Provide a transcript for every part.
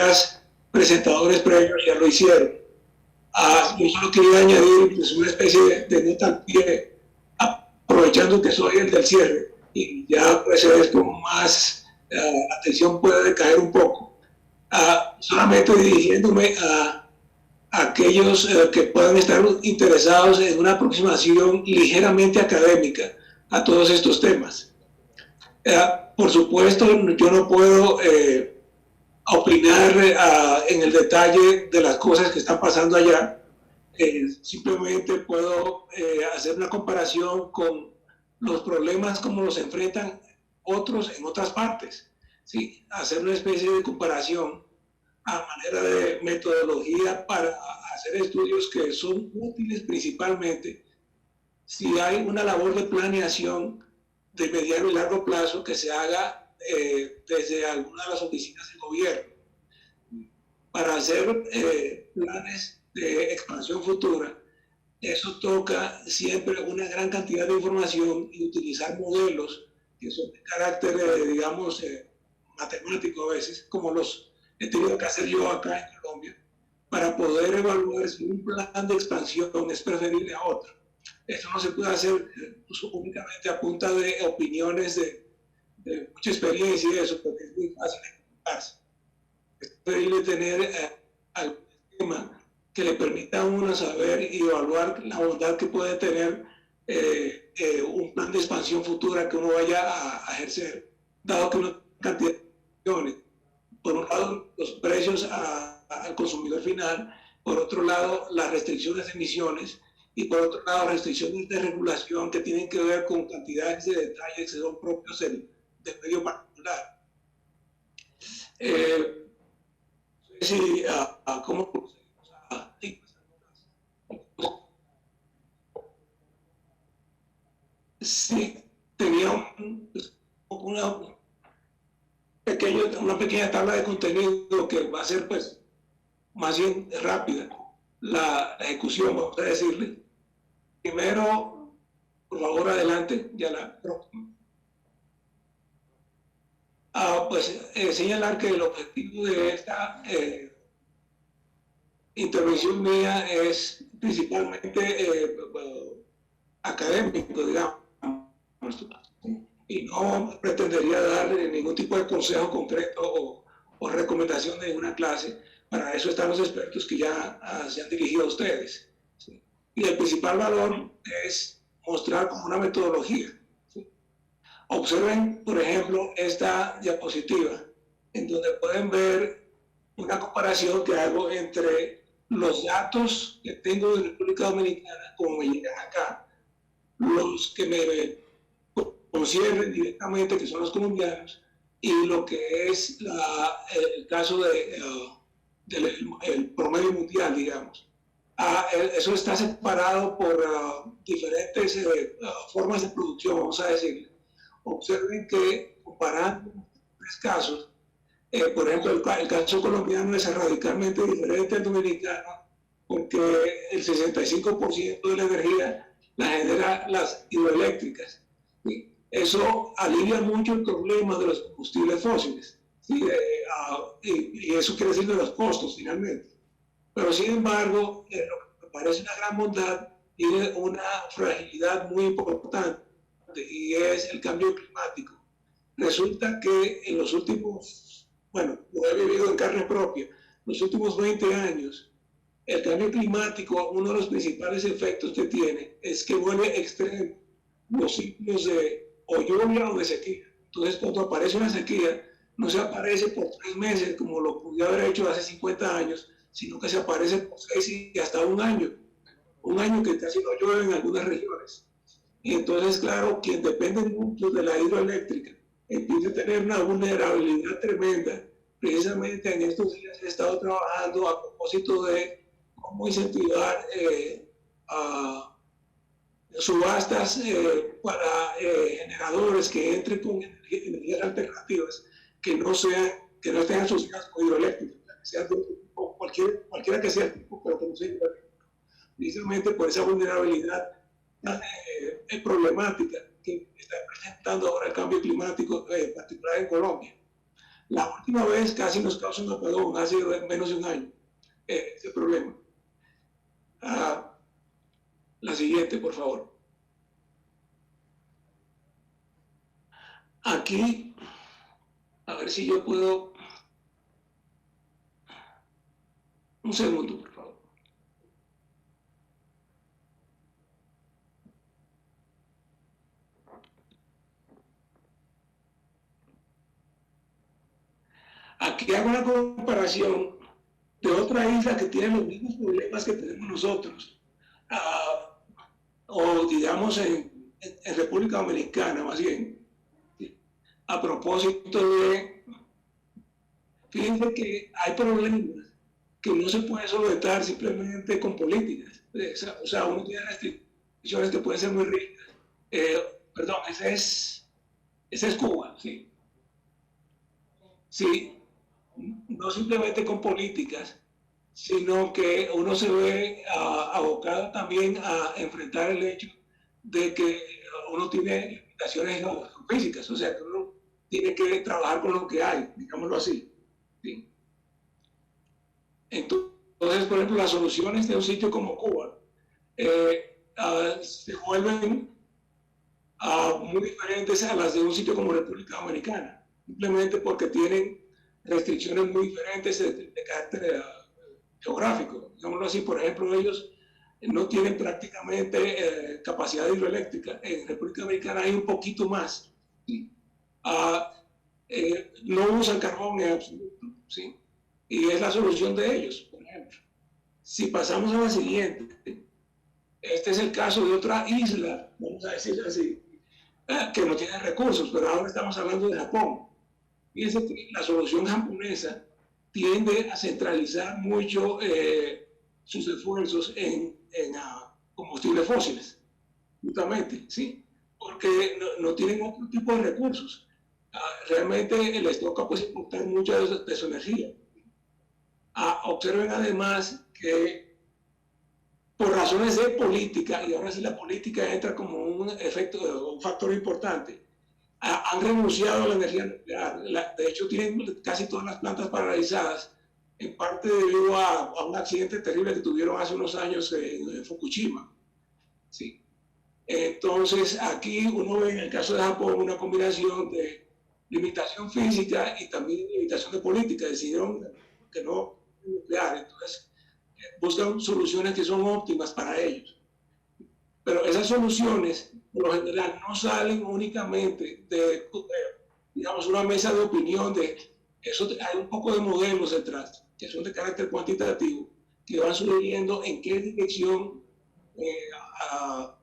colegas presentadores previos ya lo hicieron. Yo solo quería añadir pues, una especie de nota al pie, aprovechando que soy el del cierre, y ya pues es como más la atención puede decaer un poco. Solamente dirigiéndome a aquellos que puedan estar interesados en una aproximación ligeramente académica a todos estos temas. Por supuesto, yo no puedo opinar en el detalle de las cosas que están pasando allá. Simplemente puedo hacer una comparación con los problemas como los enfrentan otros en otras partes. ¿Sí? Hacer una especie de comparación a manera de metodología para hacer estudios que son útiles principalmente si hay una labor de planeación de mediano y largo plazo que se haga desde alguna de las oficinas del gobierno para hacer planes de expansión futura. Eso toca siempre una gran cantidad de información y utilizar modelos que son de carácter, digamos, matemático a veces, como los he tenido que hacer yo acá en Colombia, para poder evaluar si un plan de expansión es preferible a otro. Eso no se puede hacer únicamente a punta de opiniones de mucha experiencia y eso, porque es muy fácil equivocarse. Es preferible tener algún esquema que le permita a uno saber y evaluar la bondad que puede tener un plan de expansión futura que uno vaya a ejercer, dado que una cantidad de opciones. Por un lado, los precios al consumidor final, por otro lado, las restricciones de emisiones, y por otro lado, restricciones de regulación que tienen que ver con cantidades de detalles que son propios del medio particular. Sí, ¿cómo procedemos a sí, tenía una pequeña tabla de contenido que va a ser pues más bien rápida la ejecución, vamos a decirle. Primero, por favor, adelante, ya la próxima. Pues señalar que el objetivo de esta intervención mía es principalmente académico, digamos, y no pretendería dar ningún tipo de consejo concreto o recomendación de una clase. Para eso están los expertos que ya se han dirigido a ustedes. ¿Sí? Y el principal valor es mostrar como una metodología. ¿Sí? Observen, por ejemplo, esta diapositiva, en donde pueden ver una comparación que hago entre los datos que tengo de República Dominicana, como me llegan acá, los que me conciernen directamente, que son los colombianos, y lo que es el caso del promedio mundial, digamos. Eso está separado por diferentes formas de producción, vamos a decirle. Observen que comparando tres casos, por ejemplo, el caso colombiano es radicalmente diferente al dominicano, porque el 65% de la energía la genera las hidroeléctricas. ¿Sí? Eso alivia mucho el problema de los combustibles fósiles. ¿Sí? Y eso quiere decir de los costos, finalmente. Pero, sin embargo, lo que me parece una gran bondad tiene una fragilidad muy importante, y es el cambio climático. Resulta que en los últimos, bueno, lo he vivido en carne propia, los últimos 20 años, el cambio climático, uno de los principales efectos que tiene es que vuelve extremo los ciclos de o lluvia o de sequía. Entonces, cuando aparece una sequía, no se aparece por 3 meses como lo pude haber hecho hace 50 años, sino que se aparece por 6 y hasta un año que casi no llueve en algunas regiones. Y entonces, claro, quien depende mucho de la hidroeléctrica empieza a tener una vulnerabilidad tremenda. Precisamente en estos días he estado trabajando a propósito de cómo incentivar subastas para generadores que entren con energías alternativas que no estén asociadas con hidroeléctricas, que sean de otro tipo, cualquiera que sea el tipo, pero que no sea hidroeléctrico. Precisamente por esa vulnerabilidad problemática que está presentando ahora el cambio climático, en particular en Colombia. La última vez casi nos causó un apagón, hace menos de un año, ese problema. La siguiente, por favor. Aquí, a ver si yo puedo... Un segundo, por favor. Aquí hago una comparación de otra isla que tiene los mismos problemas que tenemos nosotros, o digamos en República Dominicana más bien, a propósito de, fíjense que hay problemas que no se puede solventar simplemente con políticas, o sea, uno tiene restricciones que pueden ser muy rígidas. Perdón, esa es Cuba, sí. Sí, no simplemente con políticas, sino que uno se ve abocado también a enfrentar el hecho de que uno tiene limitaciones físicas, o sea, que uno tiene que trabajar con lo que hay, digámoslo así. ¿Sí? Entonces, por ejemplo, las soluciones de un sitio como Cuba se vuelven muy diferentes a las de un sitio como República Dominicana, simplemente porque tienen restricciones muy diferentes de carácter geográfico. Digámoslo así, por ejemplo, ellos no tienen prácticamente capacidad hidroeléctrica. En República Dominicana hay un poquito más. ¿Sí? No usan carbón en absoluto. ¿Sí? Y es la solución de ellos, por ejemplo. Si pasamos a la siguiente, este es el caso de otra isla, vamos a decir así, que no tiene recursos, pero ahora estamos hablando de Japón. Fíjense que la solución japonesa tiende a centralizar mucho sus esfuerzos en combustibles fósiles, justamente, ¿sí? Porque no tienen otro tipo de recursos. Realmente les toca pues importar mucha de su energía. Observen además que por razones de política, y ahora sí la política entra como un factor importante, han renunciado a la energía nuclear. De hecho, tienen casi todas las plantas paralizadas, en parte debido a un accidente terrible que tuvieron hace unos años en Fukushima. Sí. Entonces, aquí uno ve en el caso de Japón una combinación de limitación física y también limitación de política. Decidieron que no nuclear, entonces buscan soluciones que son óptimas para ellos. Pero esas soluciones, por lo general, no salen únicamente de digamos, una mesa de opinión de eso. Hay un poco de modelos detrás, que son de carácter cuantitativo, que van sugiriendo en qué dirección a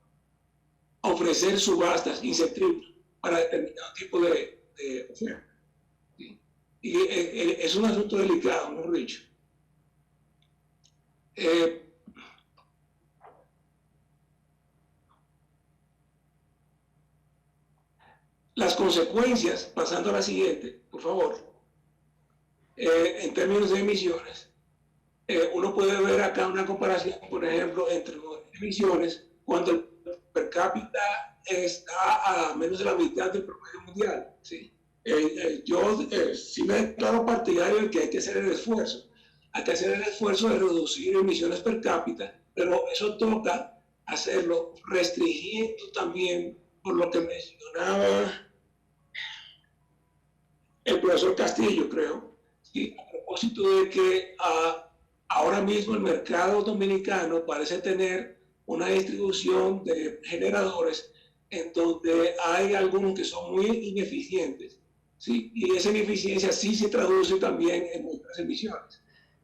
ofrecer subastas, incentivos para determinado tipo de oferta. ¿Sí? Y es un asunto delicado, ¿no, Rich? Las consecuencias, pasando a la siguiente, por favor, en términos de emisiones, uno puede ver acá una comparación, por ejemplo, entre emisiones cuando el per cápita está a menos de la mitad del promedio mundial. ¿Sí? Yo sí me declaro partidario de que hay que hacer el esfuerzo. Hay que hacer el esfuerzo de reducir emisiones per cápita, pero eso toca hacerlo restringiendo también, por lo que mencionaba el profesor Castillo, creo, ¿sí? A propósito de que ahora mismo el mercado dominicano parece tener una distribución de generadores en donde hay algunos que son muy ineficientes, ¿sí? Y esa ineficiencia sí se traduce también en nuestras emisiones.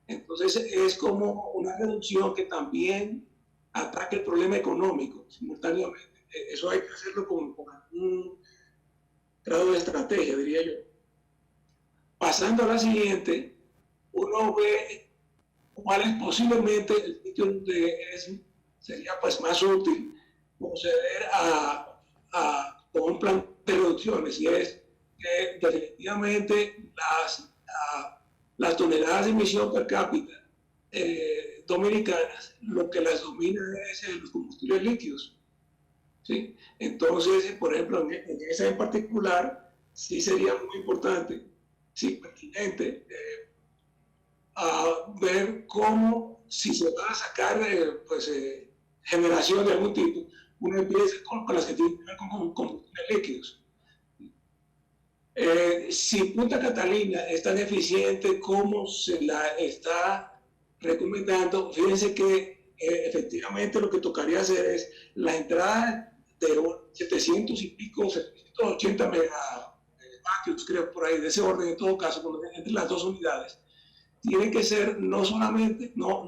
Entonces es como una reducción que también ataca el problema económico simultáneamente. Eso hay que hacerlo con un grado de estrategia, diría yo. Pasando a la siguiente, uno ve cuál es posiblemente el sitio donde sería pues más útil proceder con un plan de reducciones, y es que definitivamente las toneladas de emisión per cápita dominicanas, lo que las domina es los combustibles líquidos. ¿Sí? Entonces, por ejemplo, en esa en particular, sí sería muy importante sí, pertinente a ver cómo, si se va a sacar generación de algún tipo, uno empieza con las que tienen que ver con combustibles líquidos. Si Punta Catalina es tan eficiente como se la está recomendando, fíjense que efectivamente lo que tocaría hacer es la entrada de 700 y pico, 780 megavatios, creo, por ahí, de ese orden en todo caso, entre las dos unidades. Tiene que ser no solamente, no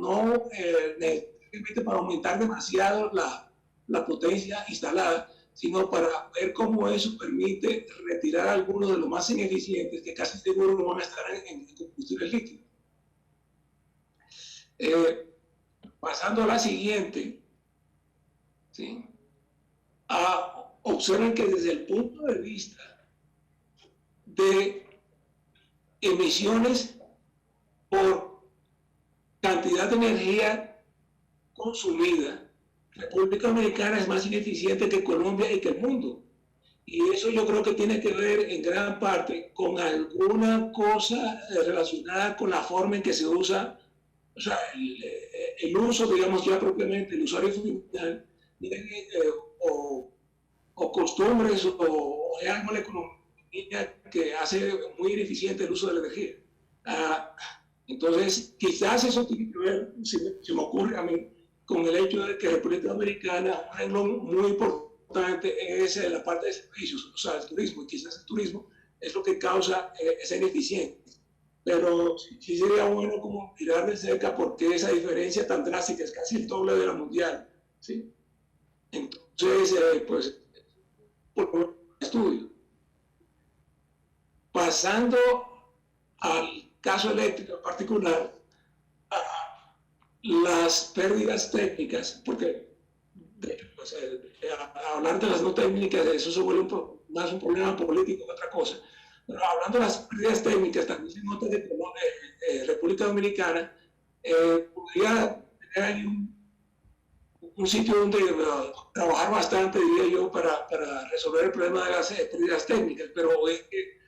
necesariamente para aumentar demasiado la potencia instalada, sino para ver cómo eso permite retirar algunos de los más ineficientes que casi seguro no van a estar en combustibles líquidos. Pasando a la siguiente, ¿sí? Observen que desde el punto de vista de emisiones por cantidad de energía consumida, República Dominicana es más ineficiente que Colombia y que el mundo. Y eso yo creo que tiene que ver en gran parte con alguna cosa relacionada con la forma en que se usa, o sea, el uso, digamos ya propiamente, el usuario final, o costumbres o algo de la economía que hace muy ineficiente el uso de la energía. Entonces, quizás eso tiene que ver, se me ocurre a mí, con el hecho de que República Dominicana, un renglón muy importante es la parte de servicios, o sea, el turismo, y quizás el turismo es lo que causa esa ineficiencia. Pero sí sería bueno como mirar de cerca por qué esa diferencia tan drástica es casi el doble de la mundial, ¿sí? Entonces, pues, por estudio. Pasando al caso eléctrico en particular, las pérdidas técnicas, porque pues, hablar de las no técnicas, eso se vuelve más un problema político que otra cosa. Pero hablando de las pérdidas técnicas, también se nota que República Dominicana podría tener ahí un sitio donde trabajar bastante, diría yo, para resolver el problema de las pérdidas técnicas, pero es que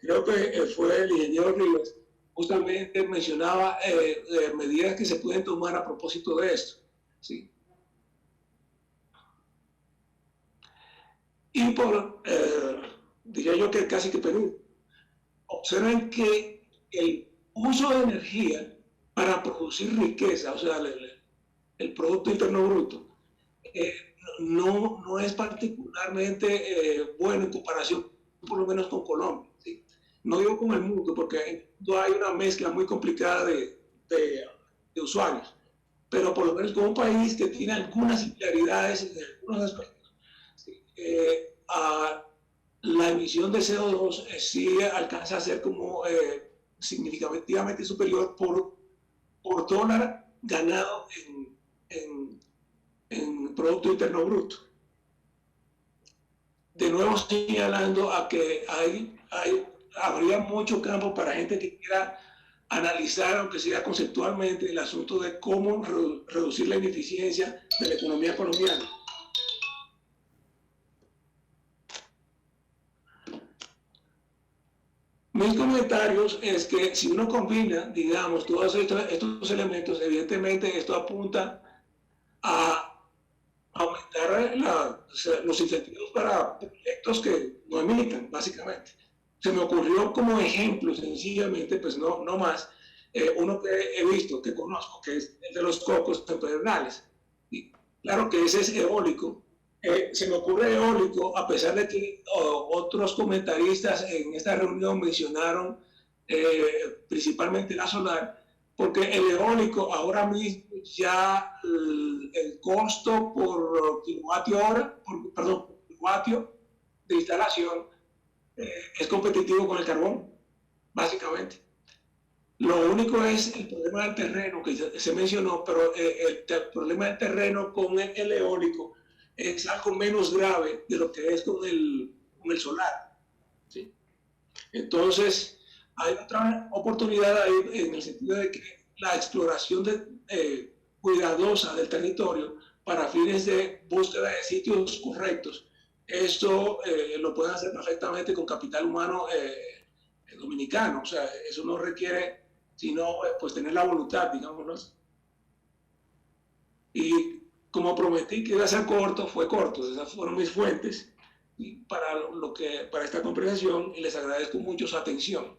creo que fue el ingeniero Rivas justamente mencionaba medidas que se pueden tomar a propósito de esto, ¿sí? Y diría yo que casi que Perú, observen que el uso de energía para producir riqueza, o sea, el Producto Interno Bruto, no es particularmente bueno en comparación, por lo menos con Colombia, ¿sí? No digo con el mundo, porque en el mundo hay una mezcla muy complicada de usuarios, pero por lo menos con un país que tiene algunas similaridades en algunos aspectos, ¿sí? La emisión de CO2 sí alcanza a ser como significativamente superior por dólar ganado en Producto Interno Bruto. De nuevo señalando a que habría mucho campo para gente que quiera analizar, aunque sea conceptualmente, el asunto de cómo reducir la ineficiencia de la economía colombiana. Mis comentarios es que si uno combina, digamos, todos estos elementos, evidentemente esto apunta a aumentar los incentivos para proyectos que no emitan, básicamente. Se me ocurrió como ejemplo, sencillamente, pues no más, uno que he visto, que conozco, que es el de los cocos en Pedernales. Y claro que ese es eólico. Se me ocurre eólico, a pesar de que otros comentaristas en esta reunión mencionaron principalmente la solar, porque el eólico ahora mismo ya el costo por kilovatio de instalación es competitivo con el carbón, básicamente. Lo único es el problema del terreno que se mencionó, pero el problema del terreno con el eólico es algo menos grave de lo que es con el solar, ¿sí? Entonces, hay otra oportunidad ahí en el sentido de que la exploración cuidadosa del territorio para fines de búsqueda de sitios correctos, esto lo pueden hacer perfectamente con capital humano dominicano. O sea, eso no requiere sino pues tener la voluntad, digámoslo así. Y como prometí que iba a ser corto, fue corto. Esas fueron mis fuentes para esta conversación y les agradezco mucho su atención.